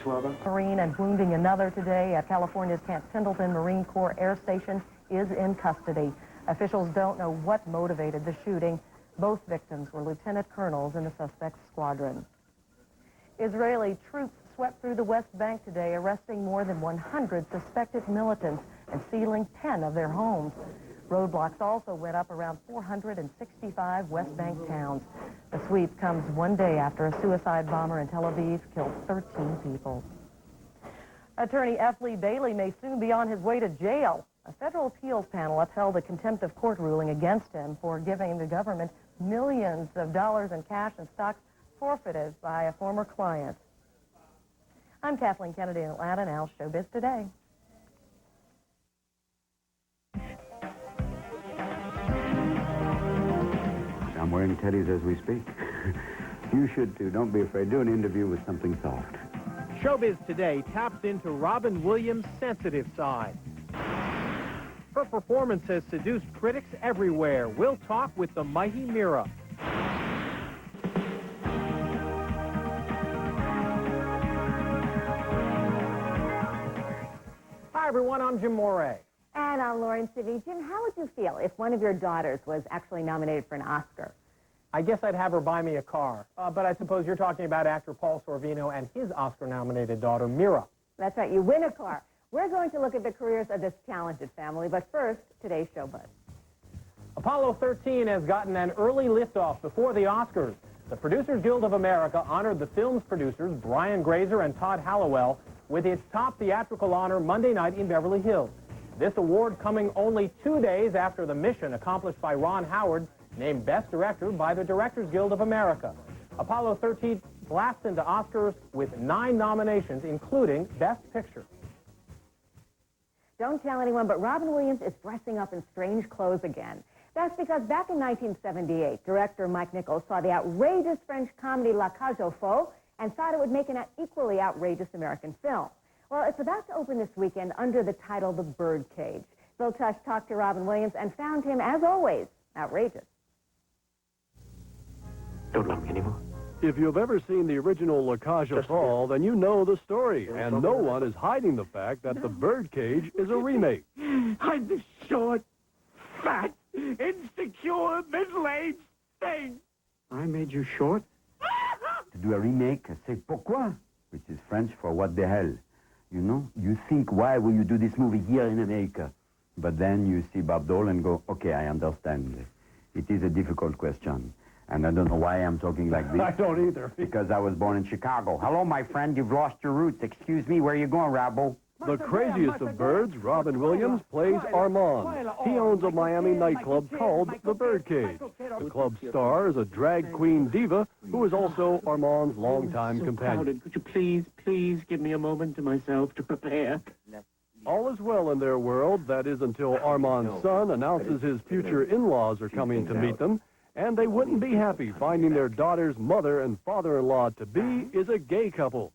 Marine and wounding another today at California's Camp Pendleton Marine Corps Air Station is in custody. Officials don't know what motivated the shooting. Both victims were lieutenant colonels in the suspect's squadron. Israeli troops swept through the West Bank today, arresting more than 100 suspected militants and sealing 10 of their homes. Roadblocks also went up around 465 West Bank towns. The sweep comes one day after a suicide bomber in Tel Aviv killed 13 people. Attorney F. Lee Bailey may soon be on his way to jail. A federal appeals panel upheld a contempt of court ruling against him for giving the government millions of dollars in cash and stocks forfeited by a former client. I'm Kathleen Kennedy in Atlanta, now Showbiz Today. I'm wearing teddies as we speak. You should too. Don't be afraid. Do an interview with something soft. Showbiz Today taps into Robin Williams' sensitive side. Her performance has seduced critics everywhere. We'll talk with the mighty Mira. Hi, everyone. I'm Jim Moret. And I'm Lauren City. Jim, how would you feel if one of your daughters was actually nominated for an Oscar? I guess I'd have her buy me a car. But I suppose you're talking about actor Paul Sorvino and his Oscar-nominated daughter, Mira. That's right. You win a car. We're going to look at the careers of this talented family. But first, today's Showbiz. Apollo 13 has gotten an early liftoff before the Oscars. The Producers Guild of America honored the film's producers, Brian Grazer and Todd Hallowell, with its top theatrical honor Monday night in Beverly Hills. This award coming only 2 days after the mission accomplished by Ron Howard, named Best Director by the Directors Guild of America. Apollo 13 blasts into Oscars with 9 nominations, including Best Picture. Don't tell anyone, but Robin Williams is dressing up in strange clothes again. That's because back in 1978, director Mike Nichols saw the outrageous French comedy La Cage aux Folles and thought it would make an equally outrageous American film. Well, it's about to open this weekend under the title The Birdcage. Bill Tush talked to Robin Williams and found him, as always, outrageous. Don't love me anymore. If you've ever seen the original La Cage aux Folles, then you know the story, and no one is hiding the fact that The Birdcage is a remake. I'm the short, fat, insecure, middle-aged thing. I made you short? To do a remake, c'est pourquoi, which is French for what the hell. You know, you think, why will you do this movie here in America? But then you see Bob Dole and go, okay, I understand. It is a difficult question. And I don't know why I'm talking like this. I don't either. Because I was born in Chicago. Hello, my friend, you've lost your roots. Excuse me, where are you going, Rabbo? The craziest of birds, Robin Williams, plays Armand. He owns a Miami nightclub called The Birdcage. The club's star is a drag queen diva who is also Armand's longtime companion. Could you please give me a moment to myself to prepare? All is well in their world, that is until Armand's son announces his future in-laws are coming to meet them, and they wouldn't be happy finding their daughter's mother and father-in-law-to-be is a gay couple.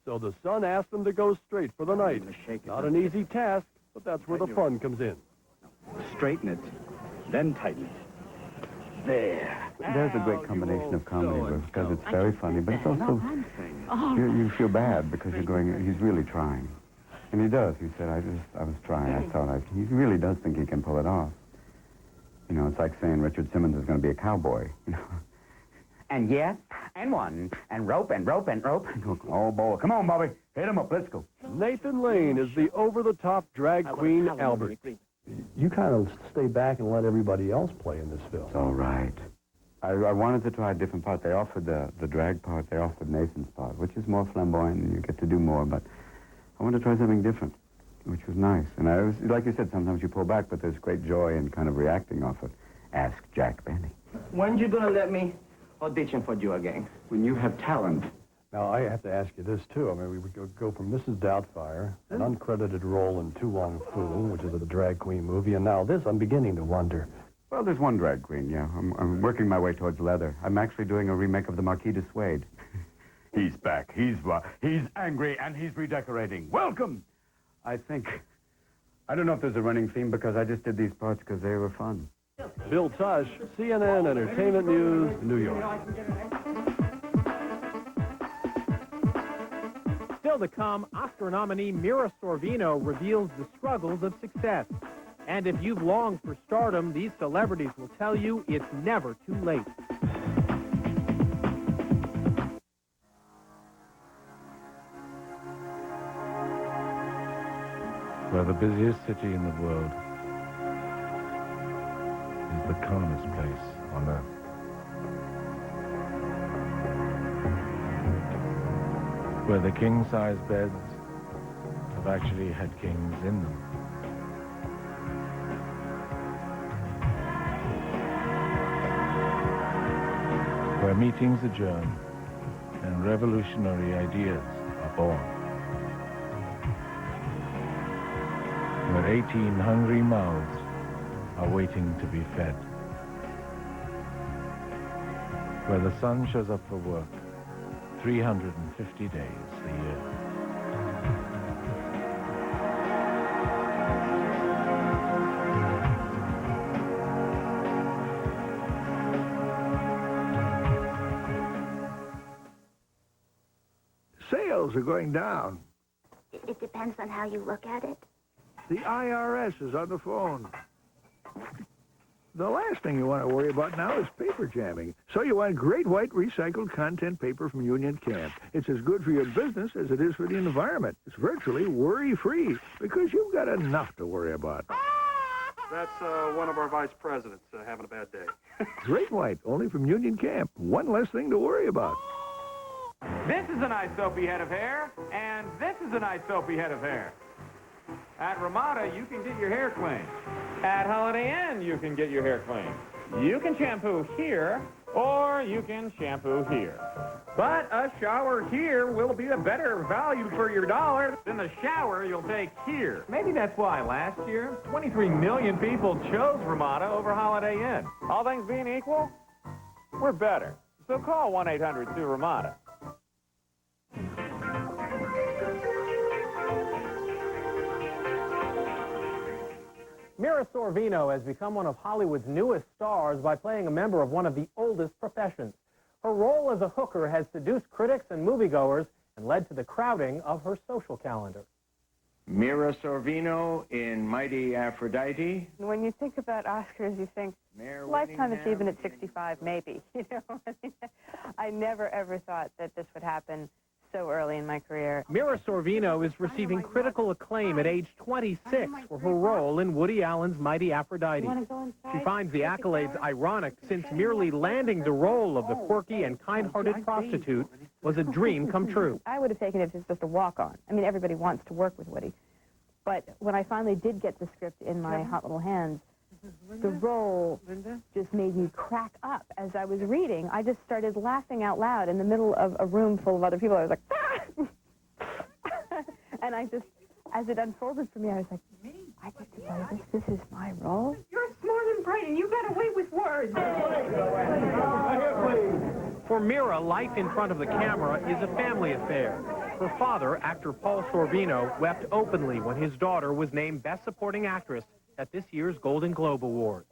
So the son asked them to go straight for the night. Not an easy task, but that's where the fun comes in. Straighten it, then tighten it. There. There's a great combination of comedy because it's very funny, but it's also, you feel bad because you're going, he's really trying. And he does. He said, I was trying. I thought, he really does think he can pull it off. You know, it's like saying Richard Simmons is going to be a cowboy, you know. And yes, and one, and rope, and rope, and rope. Oh, boy. Come on, Bobby. Hit him up. Let's go. Nathan Lane is the over-the-top drag queen, Albert. You kind of stay back and let everybody else play in this film. It's all right. I wanted to try a different part. They offered the drag part. They offered Nathan's part, which is more flamboyant, and you get to do more. But I wanted to try something different, which was nice. And I was, like you said, sometimes you pull back, but there's great joy in kind of reacting off it. Ask Jack Benny. When you gonna let me audition for you again? When you have talent. Now, I have to ask you this, too. I mean, we would go from Mrs. Doubtfire, an uncredited role in Tu Wong Fu, which is a drag queen movie, and now this, I'm beginning to wonder. Well, there's one drag queen, yeah. I'm working my way towards leather. I'm actually doing a remake of the Marquis de Sade. He's back. He's angry, and he's redecorating. Welcome! I don't know if there's a running theme because I just did these parts because they were fun. Bill Tush, CNN Entertainment News, New York. Still Still to come, Oscar nominee Mira Sorvino reveals the struggles of success. And if you've longed for stardom, these celebrities will tell you it's never too late. Well, the busiest city in the world is the calmest place on earth. Where the king-size beds have actually had kings in them. Where meetings adjourn and revolutionary ideas are born. Where 18 hungry mouths are waiting to be fed. Where the sun shows up for work 350 days a year. Sales are going down. It depends on how you look at it. The IRS is on the phone. The last thing you want to worry about now is paper jamming. So you want great white recycled content paper from Union Camp. It's as good for your business as it is for the environment. It's virtually worry-free because you've got enough to worry about. That's one of our vice presidents having a bad day. Great white, only from Union Camp. One less thing to worry about. This is a nice soapy head of hair, and this is a nice soapy head of hair. At Ramada, you can get your hair clean. At Holiday Inn, you can get your hair clean. You can shampoo here, or you can shampoo here. But a shower here will be a better value for your dollar than the shower you'll take here. Maybe that's why last year, 23 million people chose Ramada over Holiday Inn. All things being equal, we're better. So call 1-800-2-RAMADA. Mira Sorvino has become one of Hollywood's newest stars by playing a member of one of the oldest professions. Her role as a hooker has seduced critics and moviegoers and led to the crowding of her social calendar. Mira Sorvino in Mighty Aphrodite. When you think about Oscars, you think lifetime achievement at 65, maybe. You know, I never ever thought that this would happen so early in my career. Mira Sorvino is receiving critical acclaim at age 26 for her role in Woody Allen's Mighty Aphrodite. She finds the accolades ironic since merely landing the role of the quirky and kind-hearted prostitute was a dream come true. I would have taken it as just a walk-on. I mean, everybody wants to work with Woody. But when I finally did get the script in my hot little hands, the role just made me crack up. As I was reading, I just started laughing out loud in the middle of a room full of other people. I was like, ah! And I just, as it unfolded for me, I was like, I get to play this. This is my role. You're smart and bright, and you got away with words. For Mira, life in front of the camera is a family affair. Her father, actor Paul Sorvino, wept openly when his daughter was named Best Supporting Actress at this year's Golden Globe Awards.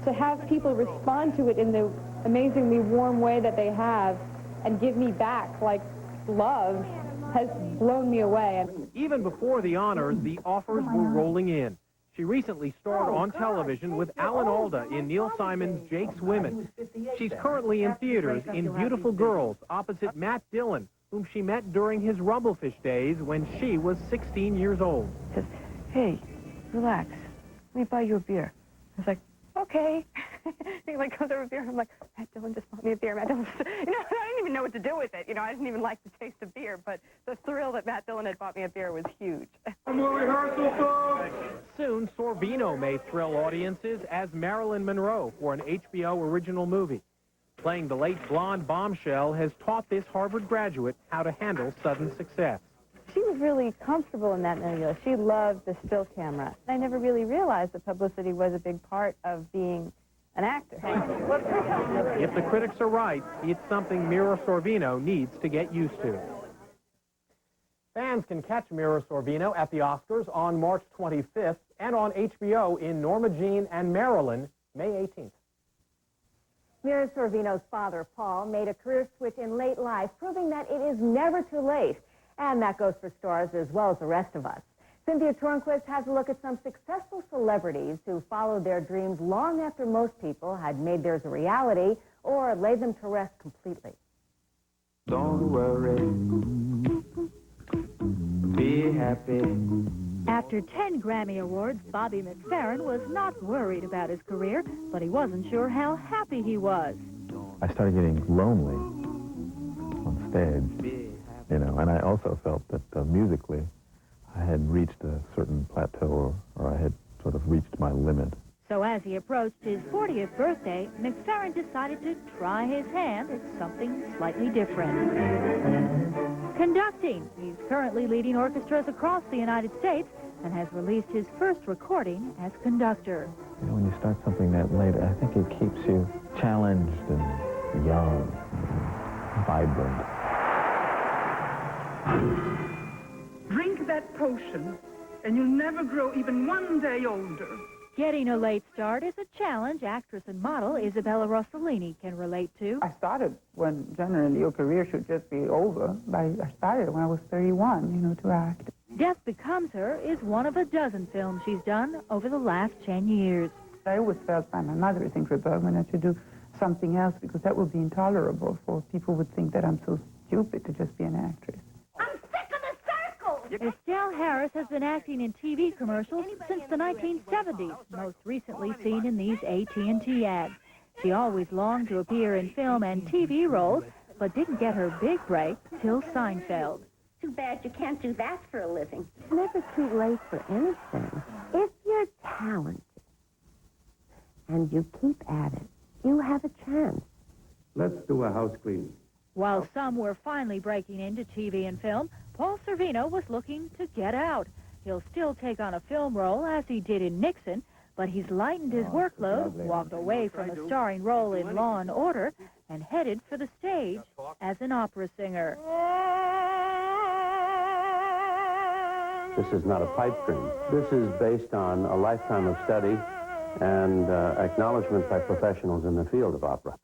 To have people respond to it in the amazingly warm way that they have and give me back, like, love, has blown me away. Even before the honors, the offers were rolling in. She recently starred on television with Alan Alda in Neil Simon's Jake's Women. She's currently in theaters in Beautiful Girls opposite Matt Dillon, whom she met during his Rumblefish days when she was 16 years old. He says, hey, relax. Let me buy you a beer. I was like, okay. He like goes over a beer. I'm like, Matt Dillon just bought me a beer. Matt Dillon just, I didn't even know what to do with it. I didn't even like the taste of beer, but the thrill that Matt Dillon had bought me a beer was huge. Soon, Sorvino may thrill audiences as Marilyn Monroe for an HBO original movie. Playing the late blonde bombshell has taught this Harvard graduate how to handle sudden success. She was really comfortable in that milieu. She loved the still camera. I never really realized that publicity was a big part of being an actor. If the critics are right, it's something Mira Sorvino needs to get used to. Fans can catch Mira Sorvino at the Oscars on March 25th and on HBO in Norma Jean and Maryland, May 18th. Mira Sorvino's father, Paul, made a career switch in late life, proving that it is never too late. And that goes for stars as well as the rest of us. Cynthia Tornquist has a look at some successful celebrities who followed their dreams long after most people had made theirs a reality or laid them to rest completely. Don't worry. Be happy. After 10 Grammy Awards, Bobby McFerrin was not worried about his career, but he wasn't sure how happy he was. I started getting lonely on stage, you know, and I also felt that musically I had reached a certain plateau, or I had sort of reached my limit. So as he approached his 40th birthday, McFerrin decided to try his hand at something slightly different. Conducting. He's currently leading orchestras across the United States and has released his first recording as conductor. You know, when you start something that late, I think it keeps you challenged and young, and vibrant. Drink that potion, and you'll never grow even 1 day older. Getting a late start is a challenge actress and model Isabella Rossellini can relate to. I started when generally your career should just be over. I started when I was 31, you know, to act. Death Becomes Her is one of a dozen films she's done over the last 10 years. I always felt by my mother at Ingrid Bergman that to do something else because that would be intolerable, for people would think that I'm so stupid to just be an actress. Estelle Harris has been acting in TV commercials since the 1970s, most recently seen in these AT&T ads. She always longed to appear in film and TV roles, but didn't get her big break till Seinfeld. Too bad you can't do that for a living. It's never too late for anything. If you're talented and you keep at it, you have a chance. Let's do a house cleaning. While some were finally breaking into TV and film, Paul Sorvino was looking to get out. He'll still take on a film role as he did in Nixon, but he's lightened his workload, walked away from a starring role in Law and Order, and headed for the stage as an opera singer. This is not a pipe dream. This is based on a lifetime of study and acknowledgement by professionals in the field of opera.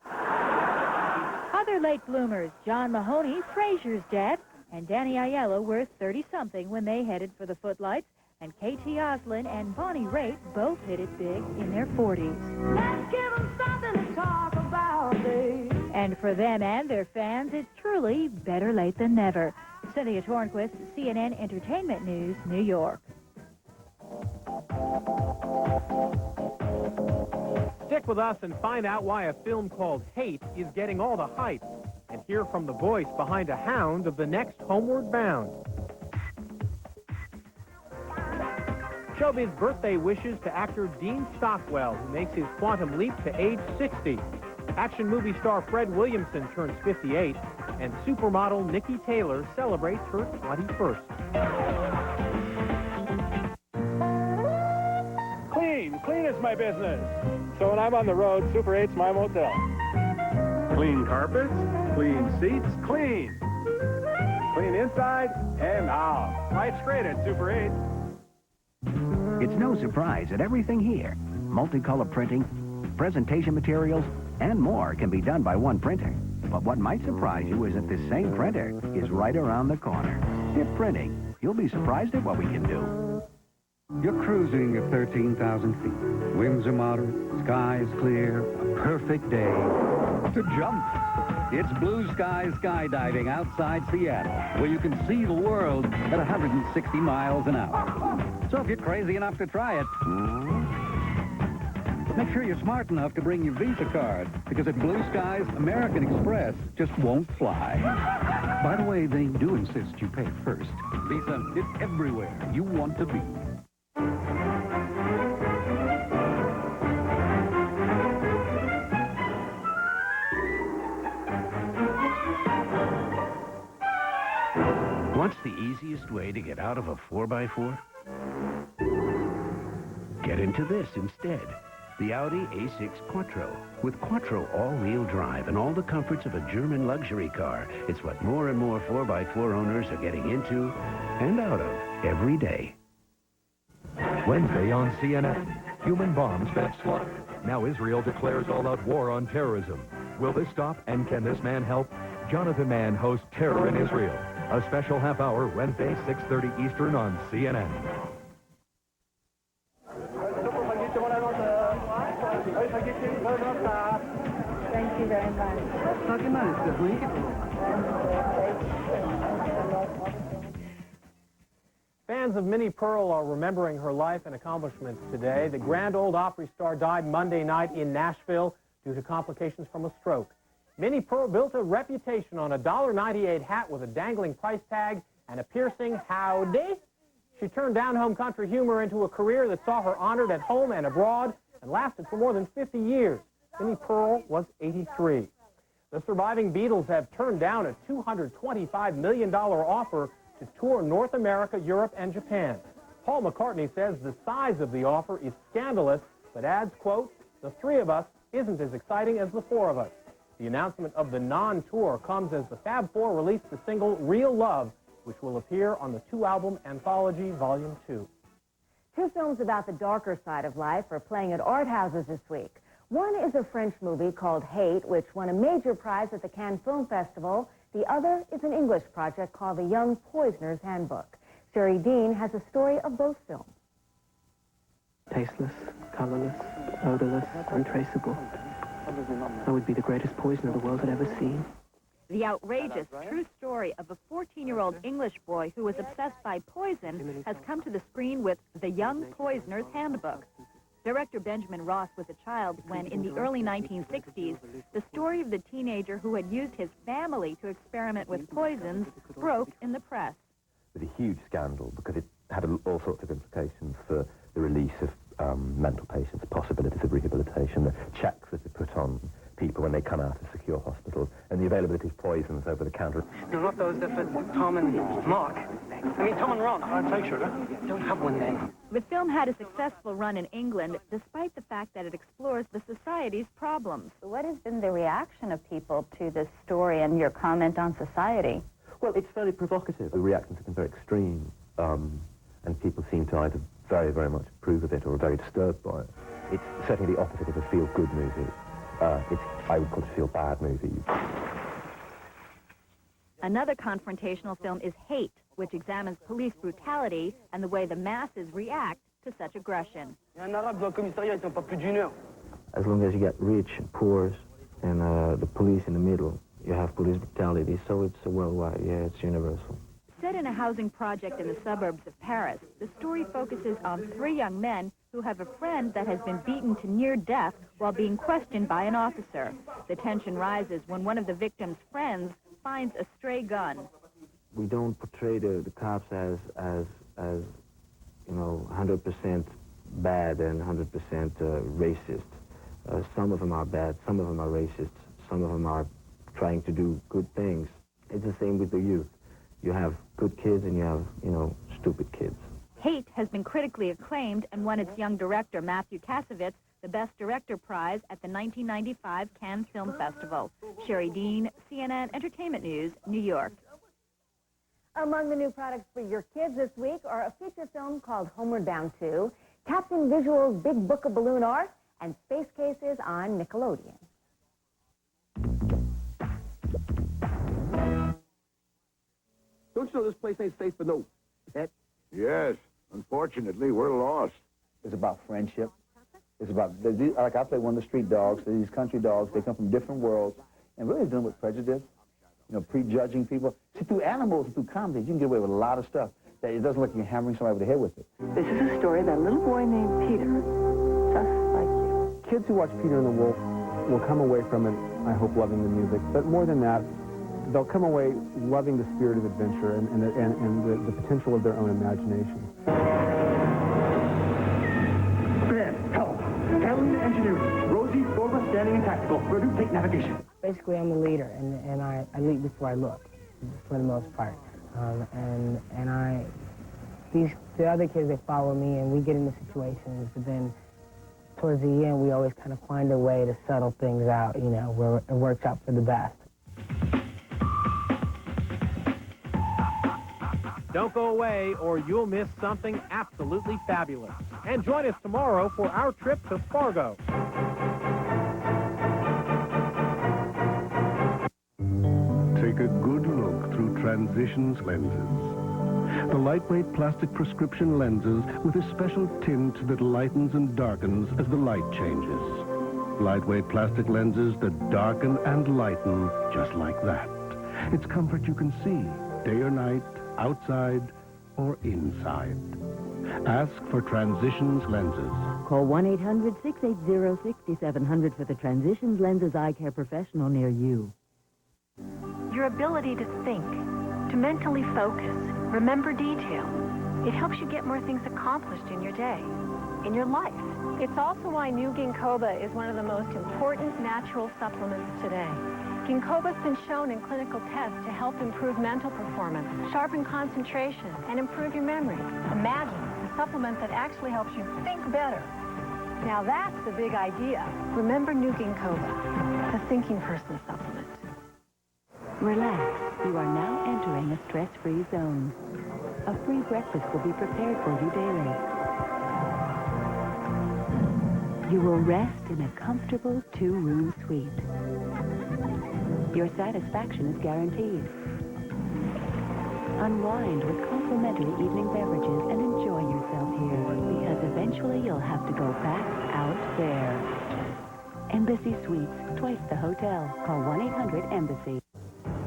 Other late bloomers, John Mahoney, Frasier's dad, and Danny Aiello were 30-something when they headed for the Footlights, and K.T. Oslin and Bonnie Raitt both hit it big in their 40s. Let's give them something to talk about, babe. And for them and their fans, it's truly better late than never. Cynthia Tornquist, CNN Entertainment News, New York. Stick with us and find out why a film called Hate is getting all the hype, and hear from the voice behind a hound of the next Homeward Bound. Showbiz birthday wishes to actor Dean Stockwell, who makes his quantum leap to age 60. Action movie star Fred Williamson turns 58, and supermodel Nikki Taylor celebrates her 21st. Clean is my business. So when I'm on the road, Super 8's my motel. Clean carpets, clean seats, clean. Clean inside and out. Life's great at Super 8. It's no surprise that everything here, multicolor printing, presentation materials, and more can be done by one printer. But what might surprise you is that this same printer is right around the corner. Dip Printing. You'll be surprised at what we can do. You're cruising at 13,000 feet. Winds are moderate, skies clear, a perfect day to jump. It's blue sky skydiving outside Seattle, where you can see the world at 160 miles an hour. So if you're crazy enough to try it, make sure you're smart enough to bring your Visa card, because at Blue Skies, American Express just won't fly. By the way, they do insist you pay first. Visa, it's everywhere you want to be. What's the easiest way to get out of a 4x4? Get into this instead. The Audi A6 Quattro. With Quattro all-wheel drive and all the comforts of a German luxury car, it's what more and more 4x4 owners are getting into and out of every day. Wednesday on CNN, human bombs fed slaughter. Now Israel declares all-out war on terrorism. Will this stop, and can this man help? Jonathan Mann hosts Terror in Israel. A special half hour Wednesday, 6:30 Eastern on CNN. Thank you very much. Fans of Minnie Pearl are remembering her life and accomplishments today. The Grand Ole Opry star died Monday night in Nashville due to complications from a stroke. Minnie Pearl built a reputation on a $1.98 hat with a dangling price tag and a piercing howdy. She turned down home country humor into a career that saw her honored at home and abroad and lasted for more than 50 years. Minnie Pearl was 83. The surviving Beatles have turned down a $225 million offer to tour North America, Europe, and Japan. Paul McCartney says the size of the offer is scandalous, but adds, quote, "The three of us isn't as exciting as the four of us." The announcement of the non-tour comes as the Fab Four released the single Real Love, which will appear on the two-album anthology, Volume 2. Two films about the darker side of life are playing at art houses this week. One is a French movie called Hate, which won a major prize at the Cannes Film Festival. The other is an English project called The Young Poisoner's Handbook. Sherry Dean has a story of both films. Tasteless, colorless, odorless, untraceable. I would be the greatest poisoner the world had ever seen. The outrageous true story of a 14-year-old English boy who was obsessed by poison has come to the screen with The Young Poisoner's Handbook. Director Benjamin Ross was a child when, in the early 1960s, the story of the teenager who had used his family to experiment with poisons broke in the press. It was a huge scandal because it had all sorts of implications for the release of mental patients, possibilities of rehabilitation, the checks that are put on people when they come out of secure hospitals, and the availability of poisons over the counter. No, not those that for Tom and Mark. I mean, Tom and Ron. I'll take sugar. Don't have one then. The film had a successful run in England, despite the fact that it explores the society's problems. What has been the reaction of people to this story and your comment on society? Well, it's fairly provocative. The reactions have been very extreme, and people seem to either very, very much approve of it or are very disturbed by it. It's certainly the opposite of a feel-good movie. I would call it a feel-bad movie. Another confrontational film is Hate, which examines police brutality and the way the masses react to such aggression. As long as you get rich and poor and the police in the middle, you have police brutality, so it's worldwide, yeah, it's universal. Set in a housing project in the suburbs of Paris, the story focuses on three young men who have a friend that has been beaten to near death while being questioned by an officer. The tension rises when one of the victim's friends finds a stray gun. We don't portray the cops as you know, 100% bad and 100% racist. Some of them are bad, some of them are racist, some of them are trying to do good things. It's the same with the youth. You have good kids and you have, you know, stupid kids. Hate has been critically acclaimed and won its young director, Matthew Kasovitz, the Best Director prize at the 1995 Cannes Film Festival. Sherry Dean, CNN Entertainment News, New York. Among the new products for your kids this week are a feature film called Homeward Bound 2, Captain Visual's Big Book of Balloon Art, and Space Cases on Nickelodeon. Don't you know this place ain't safe for no pet? Yes. Unfortunately, we're lost. It's about friendship. It's about, like I play one of the street dogs. They're these country dogs. They come from different worlds and really dealing with prejudice, you know, prejudging people. See, through animals and through comedy, you can get away with a lot of stuff that it doesn't look like you're hammering somebody over the head with it. This is a story about a little boy named Peter, just like you. Kids who watch Peter and the Wolf will come away from it, I hope, loving the music. But more than that, they'll come away loving the spirit of adventure and the potential of their own imagination. Handling the engineering. Rosie, Borba, standing in tactical. Ready, take navigation. Basically, I'm a leader, and I lead before I look, for the most part. The other kids, they follow me, and we get into situations, but then towards the end, we always kind of find a way to settle things out, you know, where it works out for the best. Don't go away or you'll miss something absolutely fabulous. And join us tomorrow for our trip to Fargo. Take a good look through Transitions lenses. The lightweight plastic prescription lenses with a special tint that lightens and darkens as the light changes. Lightweight plastic lenses that darken and lighten just like that. It's comfort you can see, day or night, outside or inside. Ask for Transitions lenses. Call 1-800-680-6700 for the Transitions Lenses Eye Care professional near you. Your ability to think, to mentally focus, remember detail. It helps you get more things accomplished in your day, in your life. It's also why new ginkgoba is one of the most important natural supplements today. Ginkgoba's been shown in clinical tests to help improve mental performance, sharpen concentration, and improve your memory. Imagine a supplement that actually helps you think better. Now that's the big idea. Remember new ginkgoba, the thinking person supplement. Relax. You are now entering a stress-free zone. A free breakfast will be prepared for you daily. You will rest in a comfortable 2-room suite. Your satisfaction is guaranteed. Unwind with complimentary evening beverages and enjoy yourself here, because eventually you'll have to go back out there. Embassy Suites, twice the hotel. Call 1-800-EMBASSY.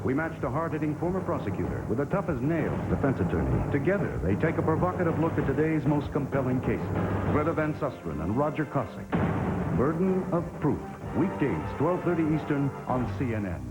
We matched a hard-hitting former prosecutor with a tough-as-nails defense attorney. Together, they take a provocative look at today's most compelling cases. Greta Van Susteren and Roger Cossack. Burden of Proof. Weekdays, 12:30 Eastern on CNN.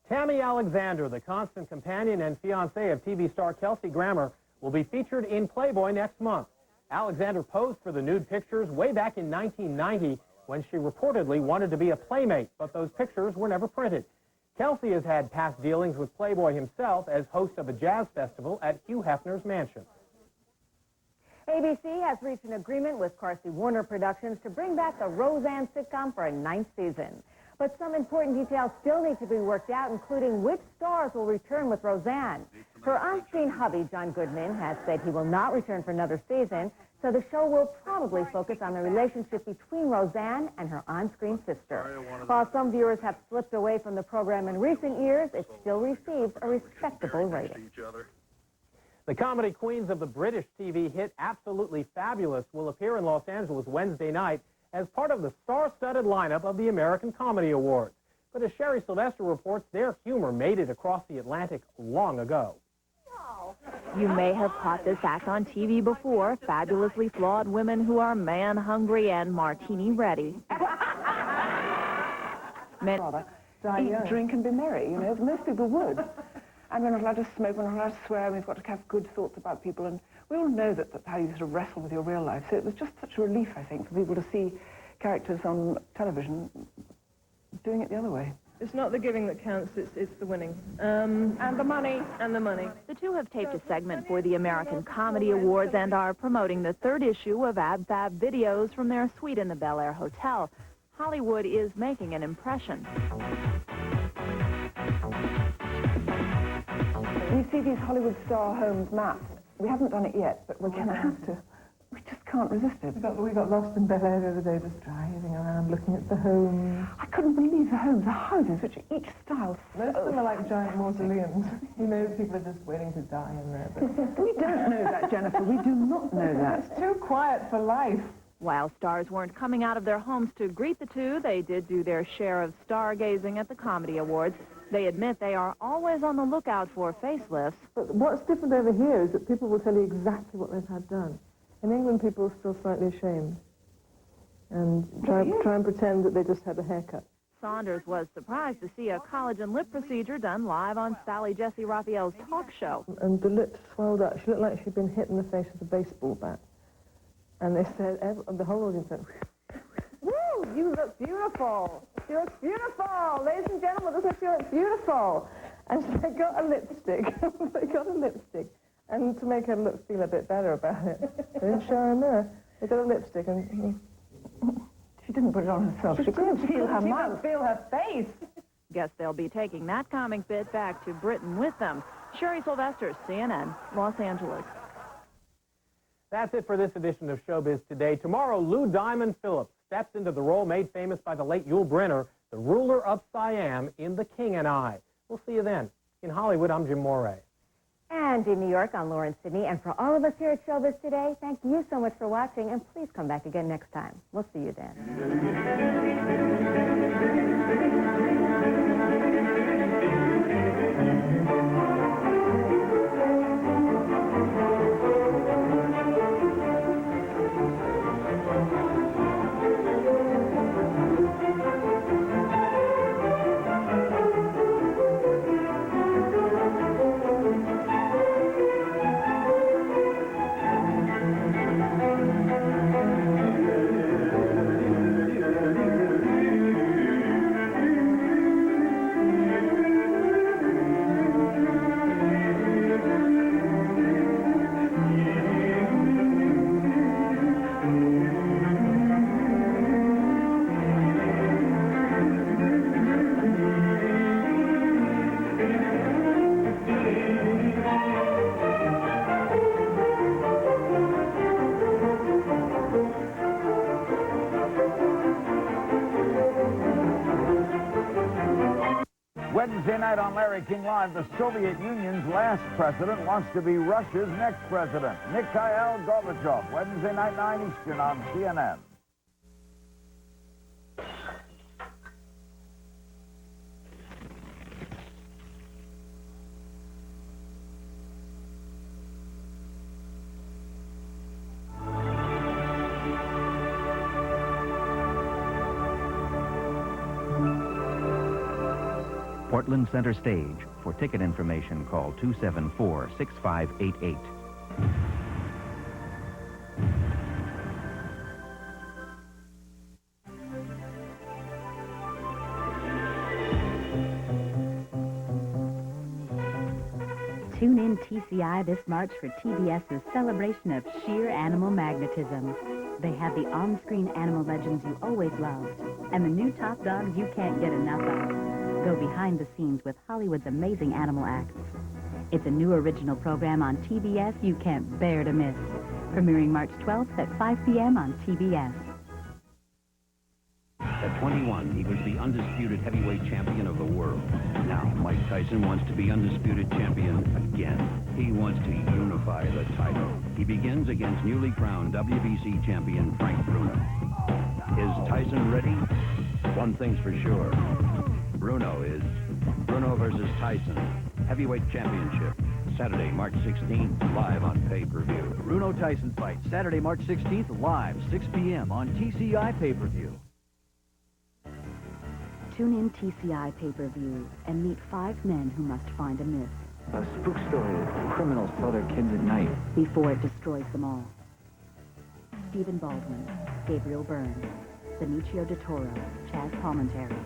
Tammy Alexander, the constant companion and fiancée of TV star Kelsey Grammer, will be featured in Playboy next month. Alexander posed for the nude pictures way back in 1990 when she reportedly wanted to be a playmate, but those pictures were never printed. Kelsey has had past dealings with Playboy himself as host of a jazz festival at Hugh Hefner's mansion. ABC has reached an agreement with Carsey Warner Productions to bring back the Roseanne sitcom for a 9th season. But some important details still need to be worked out, including which stars will return with Roseanne. Her on-screen hubby, John Goodman, has said he will not return for another season, so the show will probably focus on the relationship between Roseanne and her on-screen sister. While some viewers have slipped away from the program in recent years, it still receives a respectable rating. The comedy queens of the British TV hit Absolutely Fabulous will appear in Los Angeles Wednesday night as part of the star-studded lineup of the American Comedy Awards. But as Sherry Sylvester reports, their humor made it across the Atlantic long ago. You may have caught this act on TV before, fabulously flawed women who are man-hungry and martini-ready. Eat, drink, and be merry, you know, most people would. And we're not allowed to smoke, we're not allowed to swear, and we've got to have good thoughts about people, and we all know that's how you sort of wrestle with your real life. So it was just such a relief, I think, for people to see characters on television doing it the other way. It's not the giving that counts, it's the winning. And the money. And the money. The two have taped a segment for the American Comedy Awards and are promoting the 3rd issue of Ab Fab videos from their suite in the Bel Air Hotel. Hollywood is making an impression. We see these Hollywood star homes mapped. We haven't done it yet, but we're going to have to. We just can't resist it. We got lost in Bel Air the other day, just driving around, looking at the homes. I couldn't believe the homes, the houses, which are each style. Most of them are like giant mausoleums. You know, people are just waiting to die in there. But we don't know that, Jennifer. We do not know that. It's too quiet for life. While stars weren't coming out of their homes to greet the two, they did do their share of stargazing at the Comedy Awards. They admit they are always on the lookout for facelifts. But what's different over here is that people will tell you exactly what they've had done. In England, people are still slightly ashamed and try and pretend that they just had a haircut. Saunders was surprised to see a collagen lip procedure done live on Sally Jesse Raphael's talk show. And the lips swelled up. She looked like she'd been hit in the face with a baseball bat. And they said, the whole audience went, "Woo, you look beautiful. You look beautiful. Ladies and gentlemen, this is you look beautiful." And so they got a lipstick. And to make her feel a bit better about it, they didn't show her a mirror. They got a lipstick and... She didn't put it on herself. She couldn't feel her mouth. Feel her face. Guess they'll be taking that comic bit back to Britain with them. Sherry Sylvester, CNN, Los Angeles. That's it for this edition of Showbiz Today. Tomorrow, Lou Diamond Phillips steps into the role made famous by the late Yul Brynner, the ruler of Siam in The King and I. We'll see you then. In Hollywood, I'm Jim Moray. And in New York, I'm Lauren Sidney. And for all of us here at Showbiz Today, thank you so much for watching, and please come back again next time. We'll see you Wednesday night on Larry King Live, the Soviet Union's last president wants to be Russia's next president, Mikhail Gorbachev. Wednesday night, 9 Eastern on CNN. Portland Center Stage. For ticket information, call 274-6588. Tune in TCI this March for TBS's celebration of sheer animal magnetism. They have the on-screen animal legends you always loved, and the new top dogs you can't get enough of. Go behind the scenes with Hollywood's amazing animal acts. It's a new original program on TBS you can't bear to miss. Premiering March 12th at 5 p.m. on TBS. At 21, he was the undisputed heavyweight champion of the world. Now, Mike Tyson wants to be undisputed champion again. He wants to unify the title. He begins against newly crowned WBC champion Frank Bruno. Is Tyson ready? One thing's for sure. Bruno versus Tyson. Heavyweight Championship. Saturday, March 16th, live on pay-per-view. Bruno-Tyson fight, Saturday, March 16th, live, 6 p.m. on TCI pay-per-view. Tune in TCI pay-per-view and meet 5 men who must find a myth. A spook story. Criminals tell their kids at night. Before it destroys them all. Stephen Baldwin, Gabriel Byrne, Benicio del Toro, Chaz Palminteri.